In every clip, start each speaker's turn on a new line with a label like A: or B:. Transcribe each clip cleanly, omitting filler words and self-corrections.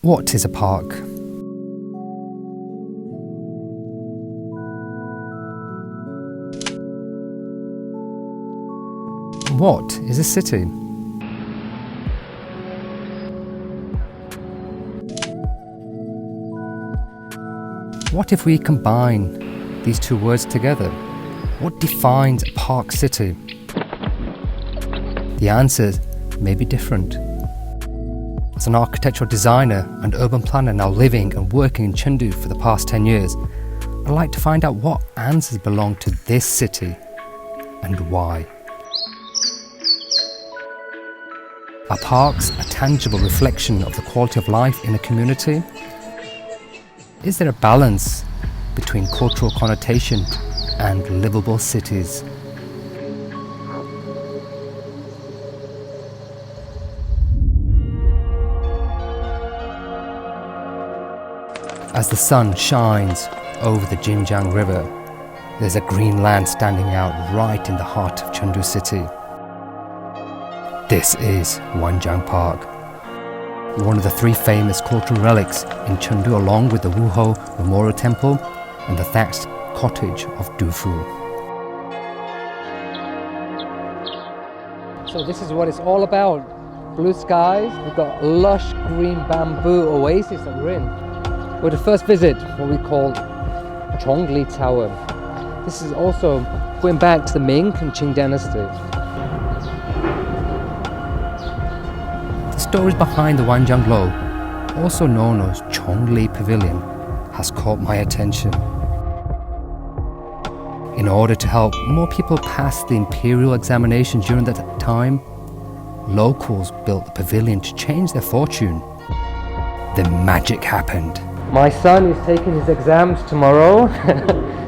A: What is a park? What is a city? What if we combine these two words together? What defines a park city? The answers may be different. As an architectural designer and urban planner now living and working in Chengdu for the past 10 years, I'd like to find out what answers belong to this city and why. Are parks a tangible reflection of the quality of life in a community? Is there a balance between cultural connotation and livable cities? As the sun shines over the Xingqiu River, there's a green land standing out right in the heart of Chengdu city. This is Wanjang Park, one of the three famous cultural relics in Chengdu, along with the Wuhou Memorial Temple and the thatched cottage of Dufu. So this is what it's all about. Blue skies, we've got a lush green bamboo oasis that we're in. We're to first visit what we call Chongli Tower. This is also going back to the Ming and Qing dynasty. The stories behind the Wanjang Low, also known as Chongli Pavilion, has caught my attention. In order to help more people pass the imperial examinations during that time, locals built the pavilion to change their fortune. Then magic happened. My son is taking his exams tomorrow,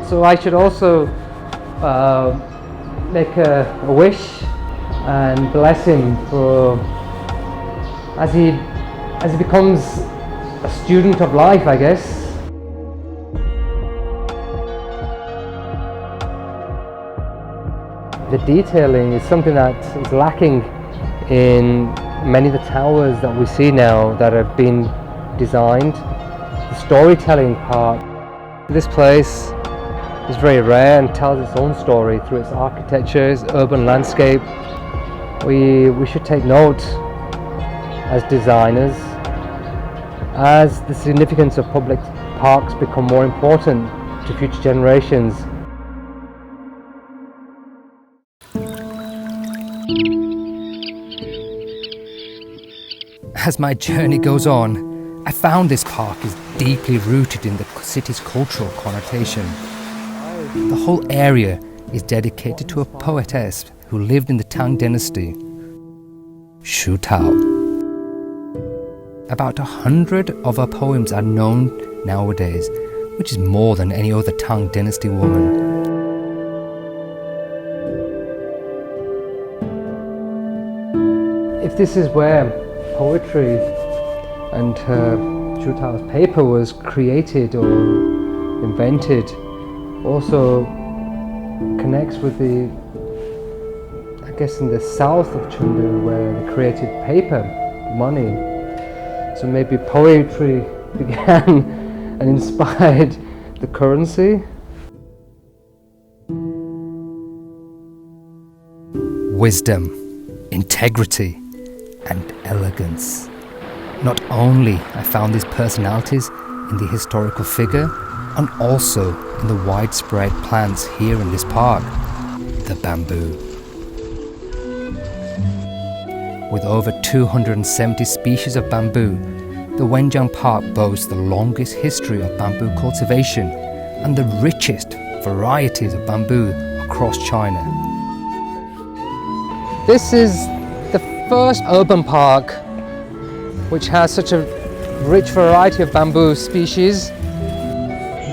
A: so I should also make a wish and bless him for as he becomes a student of life, I guess. The detailing is something that is lacking in many of the towers that we see now that have been designed. The storytelling part. This place is very rare and tells its own story through its architecture, its urban landscape. We should take note as designers, as the significance of public parks become more important to future generations. As my journey goes on, I found this park is deeply rooted in the city's cultural connotation. The whole area is dedicated to a poetess who lived in the Tang dynasty, Shu Tao. About 100 of her poems are known nowadays, which is more than any other Tang dynasty woman. If this is where poetry and Shu Tao's paper was created or invented, also connects with the, I guess, in the south of Chengdu where they created paper, money. So maybe poetry began and inspired the currency. Wisdom, integrity, and elegance. Not only I found these personalities in the historical figure, and also in the widespread plants here in this park, the bamboo. With over 270 species of bamboo, the Wanjang Park boasts the longest history of bamboo cultivation and the richest varieties of bamboo across China. This is the first urban park which has such a rich variety of bamboo species.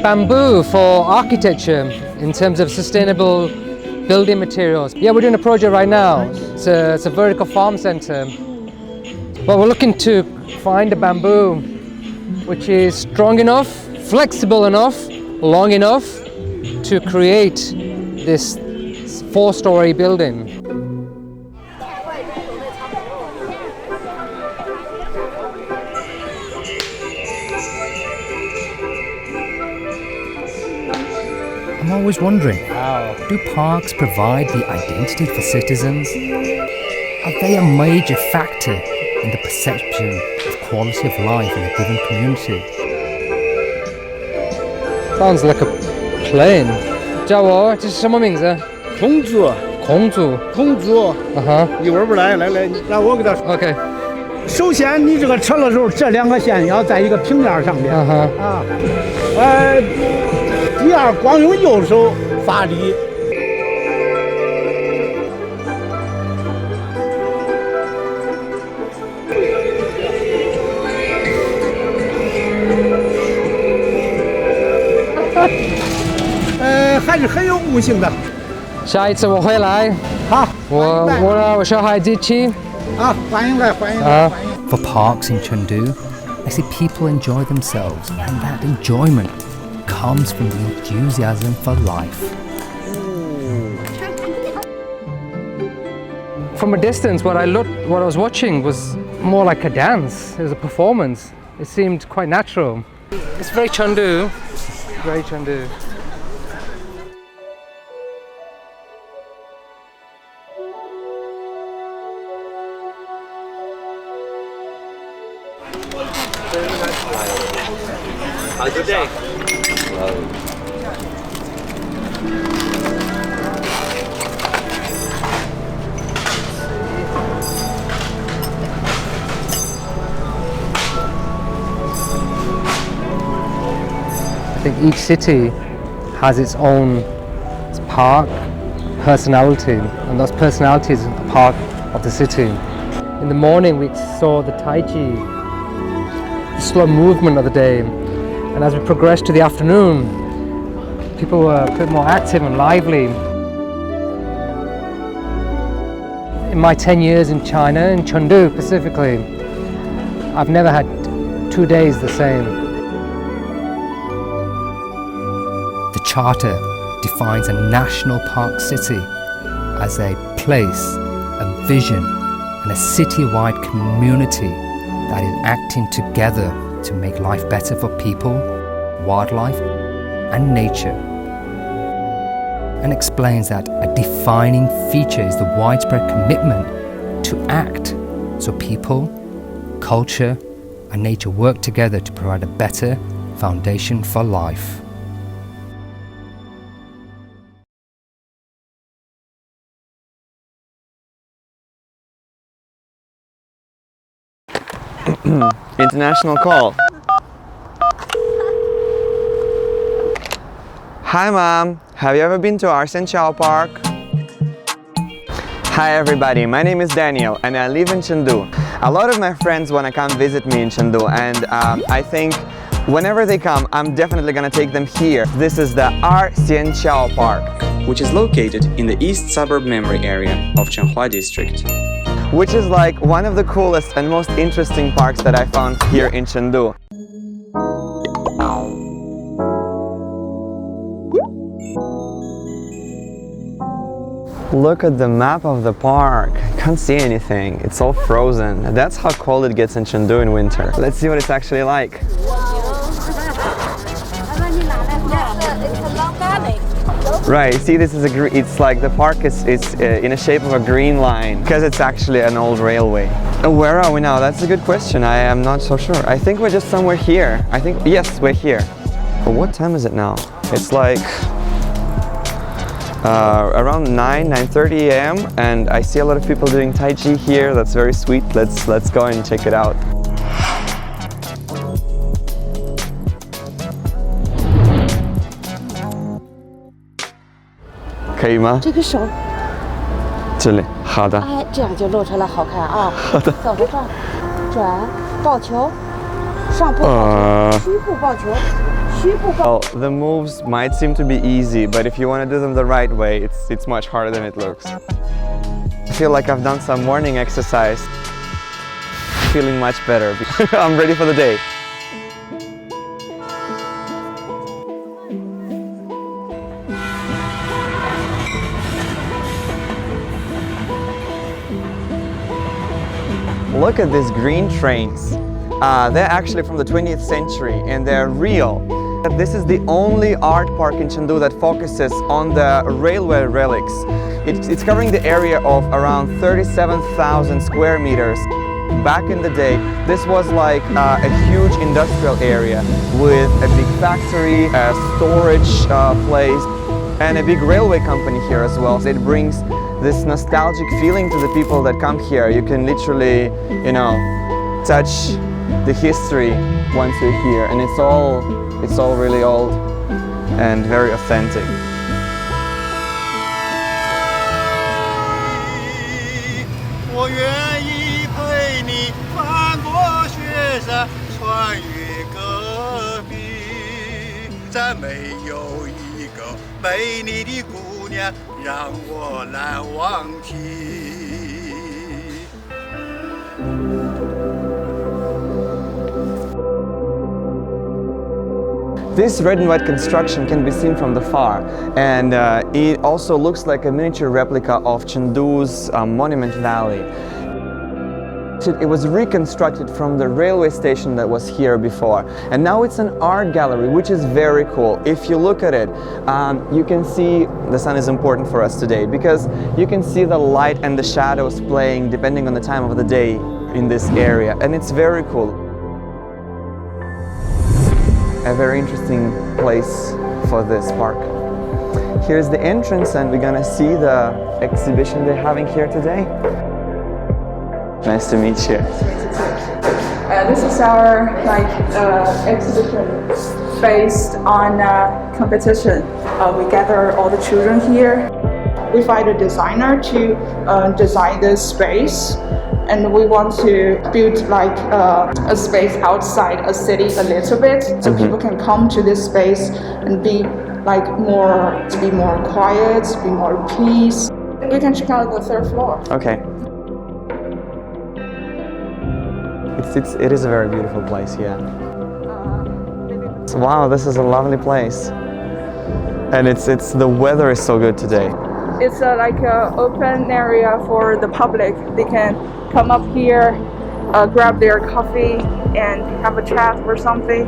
A: Bamboo for architecture in terms of sustainable building materials. Yeah, we're doing a project right now. It's a vertical farm center. But we're looking to find a bamboo which is strong enough, flexible enough, long enough to create this 4-story building.
B: I'm always wondering,
A: Wow.
B: do parks provide the identity for citizens? Are they a major factor in the perception of quality of life in a given community?
A: Sounds like a plane. 叫我，这是什么名字？
C: 孔子，
A: 孔子。
C: 孔子，一会儿不来，来，我给他说。
A: OK。
C: 首先，你这个车的时候，这两个线要在一个平面上面第二，光用右手发力。还是很有悟性的。
A: 下一次我会来。
C: 好，
A: 我小孩子去。
C: 欢迎来。
B: For parks in Chengdu, I see people enjoy themselves, and that enjoyment comes from the enthusiasm for life.
A: From a distance, what I was watching was more like a dance. It was a performance. It seemed quite natural. It's very Chengdu. Very Chengdu.
D: How's your day?
A: I think each city has its own park personality, and those personalities are part of the city. In the morning we saw the Tai Chi, the slow movement of the day, and as we progressed to the afternoon, people were a bit more active and lively. In my 10 years in China, in Chengdu specifically, I've never had 2 days the same.
B: The Charter defines a national park city as a place, a vision, and a city-wide community that is acting together to make life better for people, wildlife, and nature, and explains that a defining feature is the widespread commitment to act so people, culture, and nature work together to provide a better foundation for life.
D: International call. Hi mom, have you ever been to our Xingqiu Park? Hi everybody, my name is Daniel and I live in Chengdu. A lot of my friends want to come visit me in Chengdu, and I think whenever they come, I'm definitely gonna take them here. This is the Xingqiu Park,
E: which is located in the East Suburb Memory Area of Changhua District,
D: which is like one of the coolest and most interesting parks that I found here in Chengdu. Look at the map of the park. I can't see anything. It's all frozen. That's how cold it gets in Chengdu in winter. Let's see what it's actually like. Right, see, this is it's like the park is in a shape of a green line because it's actually an old railway. Where are we now? That's a good question. I am not so sure. I think we're just somewhere here. Yes, we're here. But what time is it now? It's like around 9:30 a.m. and I see a lot of people doing Tai Chi here. That's very sweet. Let's go and check it out. Can you?
F: 这个手，
D: 这里，好的。
F: 哎，这样就露出来好看啊。好的。走到这儿，转，抱球，上步抱球，虚步抱球，虚步抱。
D: Oh, the moves might seem to be easy, but if you want to do them the right way, it's much harder than it looks. I feel like I've done some morning exercise. Feeling much better. I'm ready for the day. Look at these green trains. They're actually from the 20th century and they're real. This is the only art park in Chengdu that focuses on the railway relics. It's covering the area of around 37,000 square meters. Back in the day, this was like a huge industrial area with a big factory, a storage place, and a big railway company here as well. It brings this nostalgic feeling to the people that come here. You can literally, touch the history once you're here, and it's all really old and very authentic. This red and white construction can be seen from the far, and it also looks like a miniature replica of Chengdu's Monument Valley. It was reconstructed from the railway station that was here before, and now it's an art gallery, which is very cool. If you look at it, you can see the sun is important for us today because you can see the light and the shadows playing depending on the time of the day in this area, and it's very cool. A very interesting place for this park. Here's the entrance, and we're gonna see the exhibition they're having here today. Nice to meet you.
G: This is our exhibition based on competition. We gather all the children here. We find a designer to design this space, and we want to build like a space outside a city a little bit, so people can come to this space and be more quiet, be more peace. You can check out the third floor.
D: Okay. It is a very beautiful place, yeah. Wow, this is a lovely place. And the weather is so good today.
G: It's like an open area for the public. They can come up here, grab their coffee, and have a chat or something.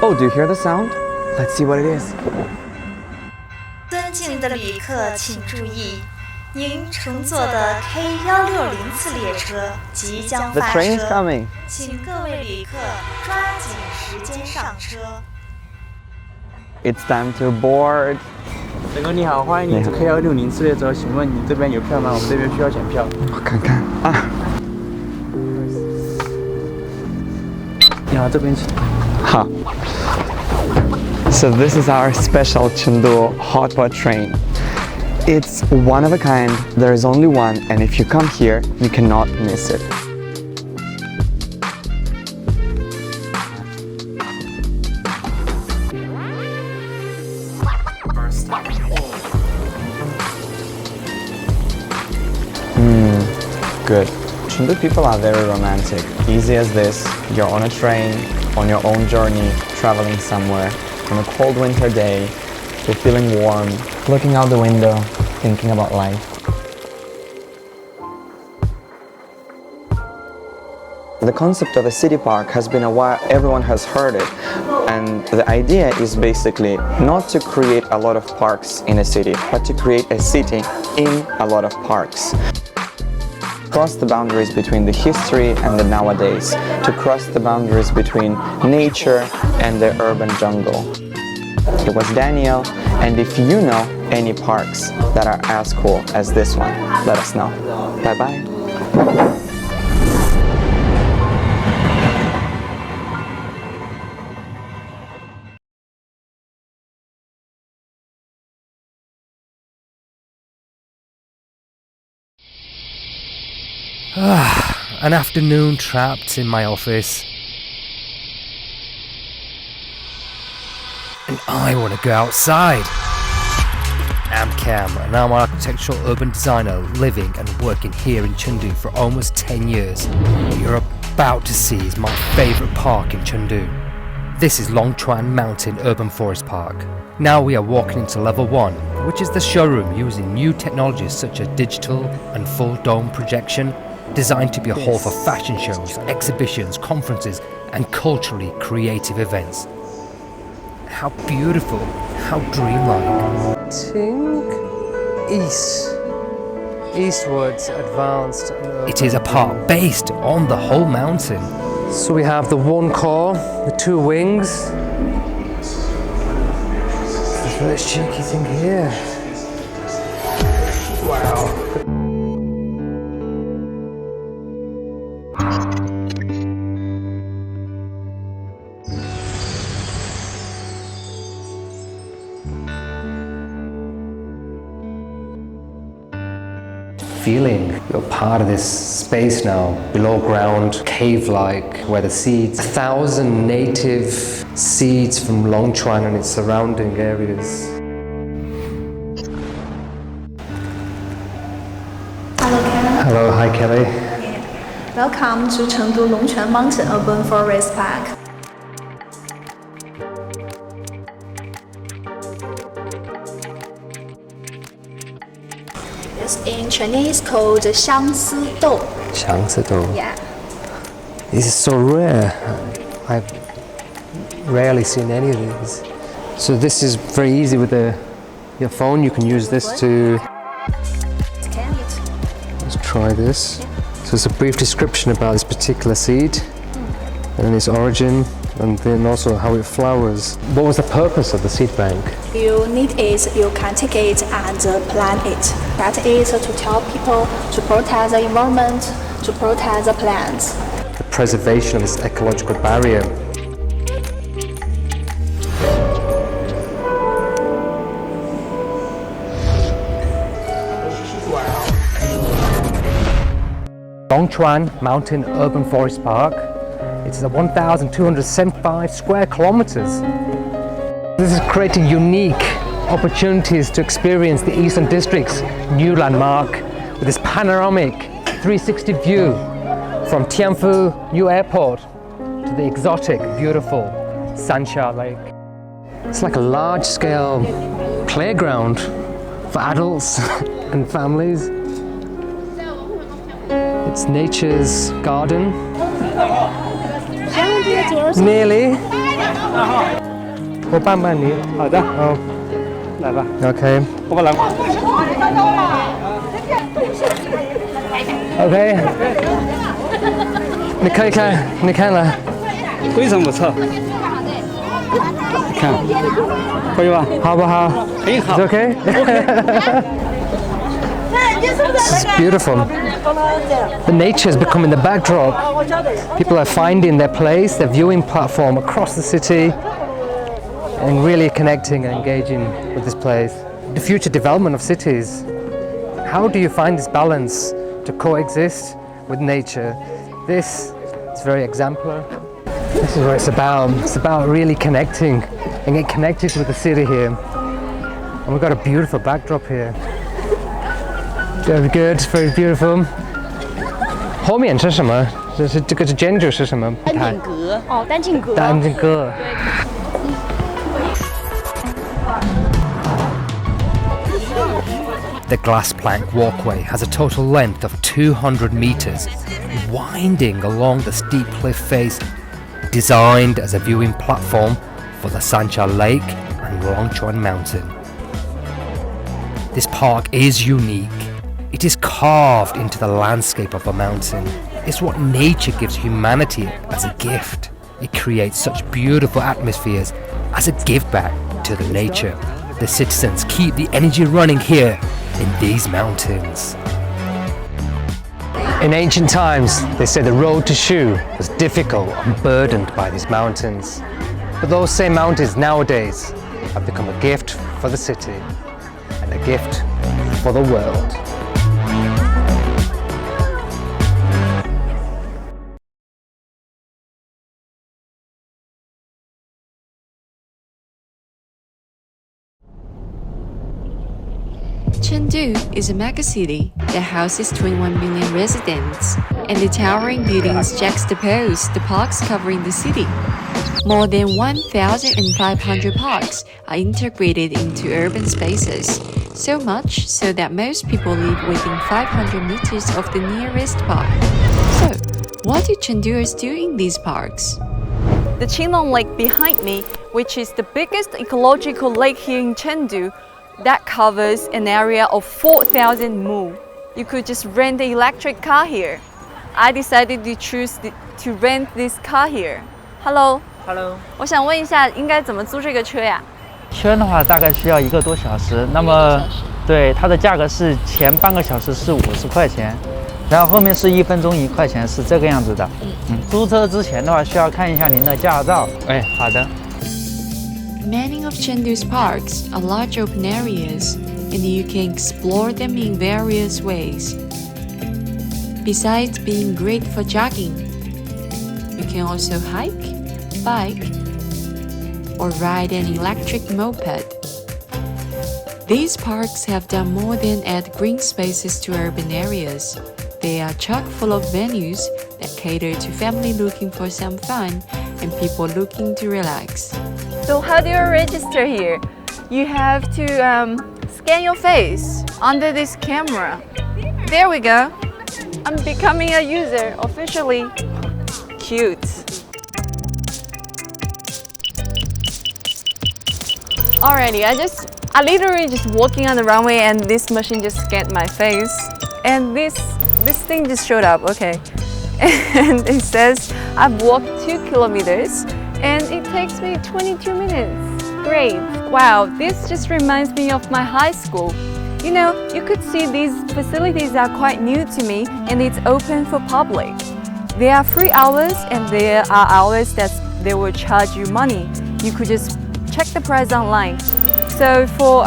D: Oh, do you hear the sound? Let's see what it is.
H: 尊敬的旅客请注意，您乘坐的 K160次列车即将
D: The
H: 发
D: train is
H: 车，
D: coming.
H: 请各位旅客抓紧时间上车。
D: It's time to board.
I: 大哥你好，欢迎你坐 K160次列车，请问你这边有票吗？我们这边需要检票。
D: 我看看啊。
I: 你好，这边请。
D: 好。So this is our special Chengdu hot pot train. It's one of a kind, there is only one, and if you come here, you cannot miss it. Good. Chengdu people are very romantic. Easy as this, you're on a train, on your own journey, traveling somewhere, on a cold winter day, you're feeling warm, looking out the window, thinking about life. The concept of a city park has been a while, everyone has heard it, and the idea is basically not to create a lot of parks in a city, but to create a city in a lot of parks. Cross the boundaries between the history and the nowadays, to cross the boundaries between nature and the urban jungle. It was Daniel, and if you know any parks that are as cool as this one, let us know. Bye bye.
B: An afternoon trapped in my office. And I want to go outside. I'm Cam, and I'm an architectural urban designer living and working here in Chengdu for almost 10 years. What you're about to see is my favourite park in Chengdu. This is Longchuan Mountain Urban Forest Park. Now we are walking into level 1, which is the showroom using new technologies such as digital and full dome projection, designed to be a hall for fashion shows, exhibitions, conferences and culturally creative events. How beautiful, how dreamlike.
A: Think eastwards, advanced.
B: It is a park based on the whole mountain.
A: So we have the one core, the two wings. There's a really cheeky thing here. Wow.
B: Feeling you're part of this space now, below ground, cave-like, where the seeds, 1,000 native seeds from Longchuan and its surrounding areas.
H: Hello, Ken.
B: Hello, hi Kelly.
H: Welcome to Chengdu Longchuan Mountain Urban Forest Park. In Chinese called 相思豆.
B: 相思豆.
H: Yeah.
A: This is so rare. I've rarely seen any of these. So this is very easy with your phone. You can use this to
H: Scan it.
A: let's try this. So it's a brief description about this particular seed and its origin, and then also how it flowers. What was the purpose of the seed bank?
H: You need it, you can take it and plant it. That is to tell people to protect the environment, to protect the plants.
A: The preservation of this ecological barrier. Longchuan Mountain Urban Forest Park. It's 1,275 square kilometers. This is creating unique opportunities to experience the Eastern District's new landmark with this panoramic 360 view from Tianfu New Airport to the exotic, beautiful Sanxia Lake. It's like a large-scale playground for adults and families. It's nature's garden. Nearly. 我帮帮你。
C: 好的，
A: 哦，
C: 来吧，
A: OK
C: 我把来。
A: OK。你可以看，你看了。
C: 非常不错。看，可以吧？
A: 好不好？
C: 很好。
A: It's okay? This is beautiful. The nature is becoming the backdrop. People are finding their place, their viewing platform across the city, and really connecting and engaging with this place. The future development of cities. How do you find this balance to coexist with nature? This is very exemplar. This is what it's about. It's about really connecting and getting connected with the city here. And we've got a beautiful backdrop here. Very good, very beautiful. 后面是什么？这个建筑是什么？单景阁。哦，单景阁。单景阁。
B: The glass plank walkway has a total length of 200 meters, winding along the steep cliff face, designed as a viewing platform for the Sanxia Lake and Longchuan Mountain. This park is unique. It is carved into the landscape of the mountain. It's what nature gives humanity as a gift. It creates such beautiful atmospheres as a give back to the nature. The citizens keep the energy running here in these mountains.
A: In ancient times, they said the road to Shu was difficult and burdened by these mountains. But those same mountains nowadays have become a gift for the city and a gift for the world.
J: Chengdu is a megacity that houses 21 million residents, and the towering buildings juxtapose the parks covering the city. More than 1,500 parks are integrated into urban spaces, so much so that most people live within 500 meters of the nearest park. So, what do Chengduers do in these parks?
K: the Qinglong Lake behind me, which is the biggest ecological lake here in Chengdu, that covers an area of 4,000 mu. You could just rent an electric car here. I decided to choose to rent this car here. Hello.
L: Hello.
K: 我想问一下，应该怎么租这个车呀？
L: 圈的话大概需要1个多小时，那么对它的价格是前半个小时是50块钱，然后后面是1分钟1块钱，是这个样子的。租车之前的话需要看一下您的驾照。哎，好的。
J: Many of Chengdu's parks are large open areas, and you can explore them in various ways. Besides being great for jogging, you can also hike, bike, or ride an electric moped. These parks have done more than add green spaces to urban areas. They are chock full of venues that cater to family looking for some fun and people looking to relax.
K: So how do you register here? You have to scan your face under this camera. There we go. I'm becoming a user officially. Cute. Alrighty, I literally just walking on the runway and this machine just scanned my face, and this thing just showed up. Okay, and it says I've walked 2 kilometers and it takes me 22 minutes. Great. Wow, this just reminds me of my high school. You know, you could see these facilities are quite new to me and it's open for public. There are free hours and there are hours that they will charge you money. You could just check the price online. So for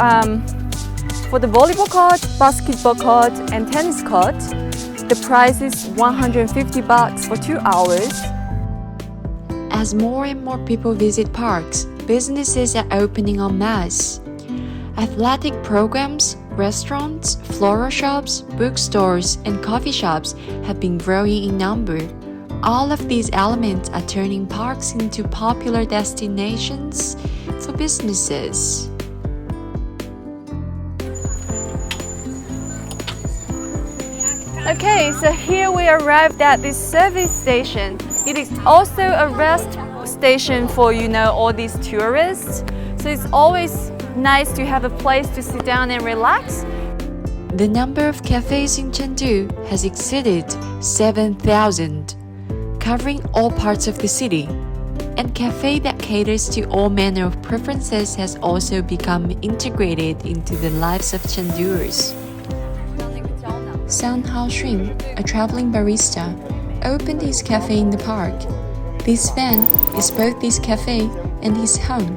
K: the volleyball court, basketball court and tennis court, the price is 150 bucks for 2 hours.
J: As more and more people visit parks, businesses are opening en masse. Athletic programs, restaurants, floral shops, bookstores, and coffee shops have been growing in number. All of these elements are turning parks into popular destinations for businesses.
K: Okay, so here we arrived at this service station. It is also a rest station for, you know, all these tourists. So it's always nice to have a place to sit down and relax.
J: The number of cafes in Chengdu has exceeded 7,000, covering all parts of the city. And cafe that caters to all manner of preferences has also become integrated into the lives of Chengduers. San Hao Xun, a traveling barista, opened his cafe in the park. This van is both his cafe and his home.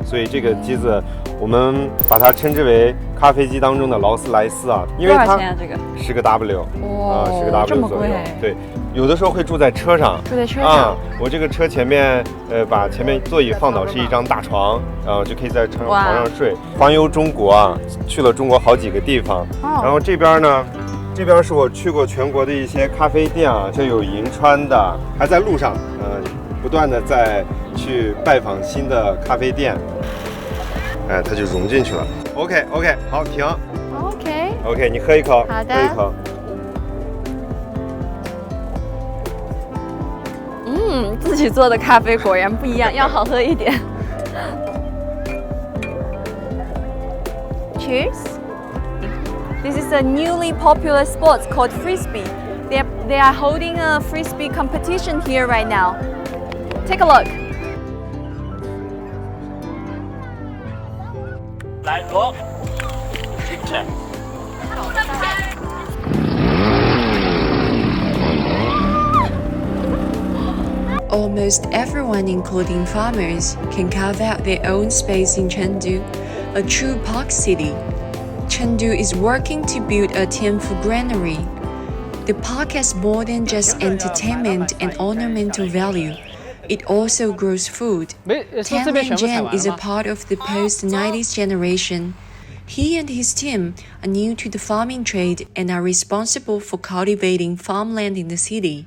M: 所以这个机子，我们把它称之为咖啡机当中的劳斯莱斯啊，因为它10个 W， 10个 W 左右。对，有的时候会住在车上。
K: 住在车上。
M: 我这个车前面，把前面座椅放倒是一张大床，然后就可以在床上睡。环游中国啊，去了中国好几个地方。然后这边呢，这边是我去过全国的一些咖啡店啊，就有银川的，还在路上，不断的在去拜访新的咖啡店。哎，它就融进去了。OK， 好，停。OK， 你喝一口。
K: 好的。
M: 喝一口。
K: 自己做的咖啡果然不一样，要好喝一点。Cheers. This is a newly popular sport called frisbee. They are holding a frisbee competition here right now. Take a look.
N: 来罗，停止。
J: Almost everyone, including farmers, can carve out their own space in Chengdu, a true park city. Chengdu is working to build a Tian granary. The park has more than just entertainment and ornamental value. It also grows food. Tian is a part of the post-90s generation. He and his team are new to the farming trade and are responsible for cultivating farmland in the city.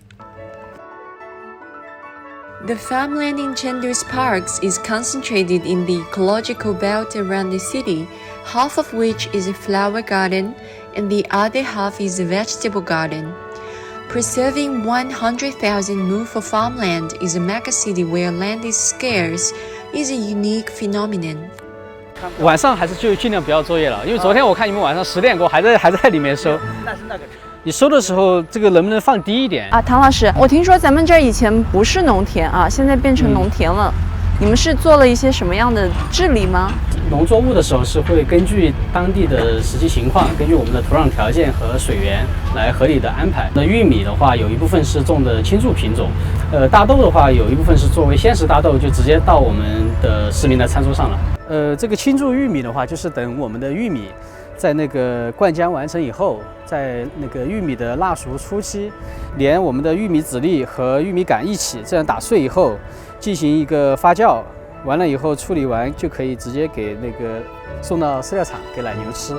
J: The farmland in Chengdu's parks is concentrated in the ecological belt around the city, half of which is a flower garden and the other half is a vegetable garden. Preserving 100,000 mu for farmland is a megacity where land is scarce is a unique phenomenon.
O: 晚上还是就尽量不要作业了，因为昨天我看你们晚上10点过还在里面收。
I: 但是那个。
O: 你收的时候，这个能不能放低一点
K: 啊？唐老师，我听说咱们这儿以前不是农田啊，现在变成农田了。你们是做了一些什么样的治理吗？
O: 农作物的时候是会根据当地的实际情况，根据我们的土壤条件和水源来合理的安排。那玉米的话，有一部分是种的青贮品种，大豆的话，有一部分是作为鲜食大豆，就直接到我们的市民的餐桌上了。这个青贮玉米的话，就是等我们的玉米。在那个灌浆完成以后，在那个玉米的蜡熟初期，连我们的玉米籽粒和玉米杆一起这样打碎以后，进行一个发酵，完了以后处理完就可以直接给那个送到饲料厂给奶牛吃。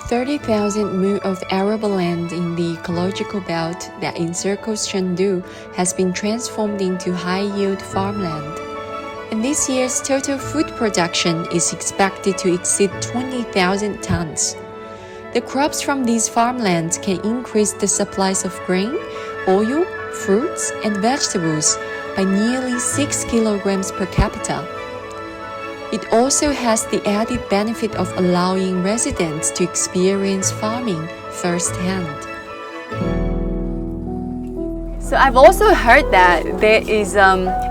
J: 30,000 mu of arable land in the ecological belt that encircles Chengdu has been transformed into high-yield farmland. And this year's total food production is expected to exceed 20,000 tons. The crops from these farmlands can increase the supplies of grain, oil, fruits, and vegetables by nearly 6 kilograms per capita. It also has the added benefit of allowing residents to experience farming firsthand.
K: So I've also heard that there is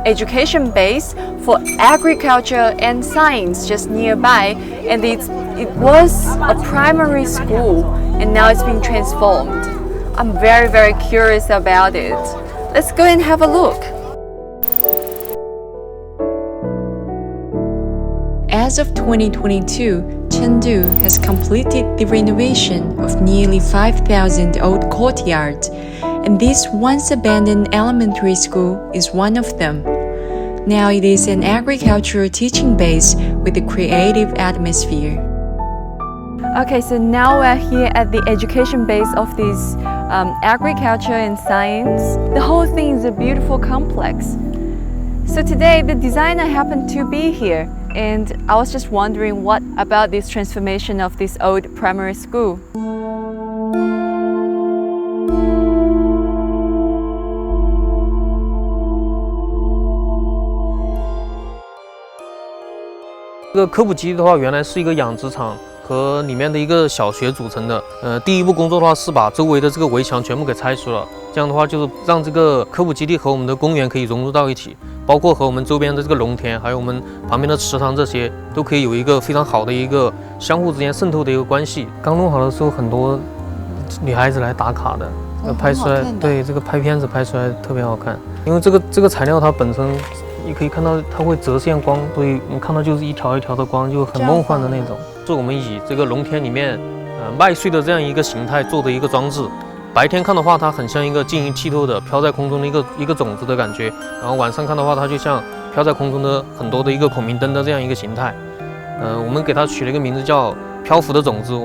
K: education base for agriculture and science just nearby, and it was a primary school and now it's been transformed. I'm very curious about it. Let's go and have a look.
J: As of 2022, Chengdu has completed the renovation of nearly 5,000 old courtyards, and this once abandoned elementary school is one of them. Now it is an agricultural teaching base with a creative atmosphere.
K: Okay, so now we're here at the education base of this agriculture and science. The whole thing is a beautiful complex. So today the designer happened to be here, and I was just wondering what about this transformation of this old primary school.
P: 这个科普基地的话，原来是一个养殖场和里面的一个小学组成的。第一步工作的话是把周围的这个围墙全部给拆除了，这样的话就是让这个科普基地和我们的公园可以融入到一起，包括和我们周边的这个农田，还有我们旁边的池塘，这些都可以有一个非常好的一个相互之间渗透的一个关系。刚弄好的时候，很多女孩子来打卡的，拍出来，对这个拍片子拍出来特别好看，因为这个材料它本身。 你可以看到它会折线光，所以你看到就是一条一条的光，就很梦幻的那种。是我们以这个农田里面麦穗的这样一个形态做的一个装置。白天看的话，它很像一个晶莹剔透的飘在空中的一个种子的感觉，然后晚上看的话，它就像飘在空中的很多的一个孔明灯的这样一个形态。我们给它取了一个名字叫漂浮的种子。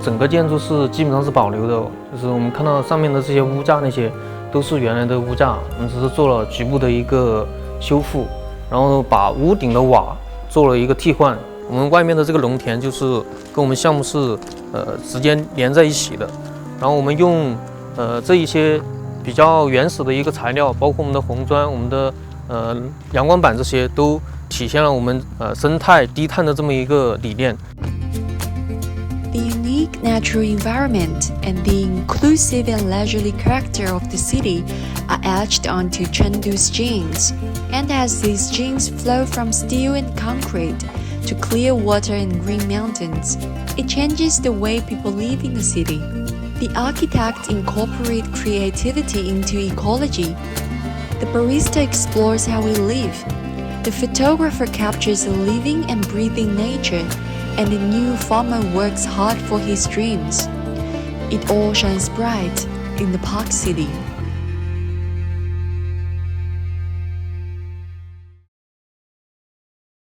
P: 整个建筑是基本上是保留的，就是我们看到上面的这些屋架那些。 都是原来的屋架，我们只是做了局部的一个修复，然后把屋顶的瓦做了一个替换。我们外面的这个农田就是跟我们项目是直接连在一起的。然后我们用这一些比较原始的一个材料，包括我们的红砖、我们的阳光板这些，都体现了我们生态低碳的这么一个理念。
J: The unique natural environment and the inclusive and leisurely character of the city are etched onto Chengdu's genes. And as these genes flow from steel and concrete to clear water and green mountains, it changes the way people live in the city. The architects incorporate creativity into ecology. The barista explores how we live. The photographer captures a living and breathing nature. And the new farmer works hard for his dreams. It all shines bright in the Park City.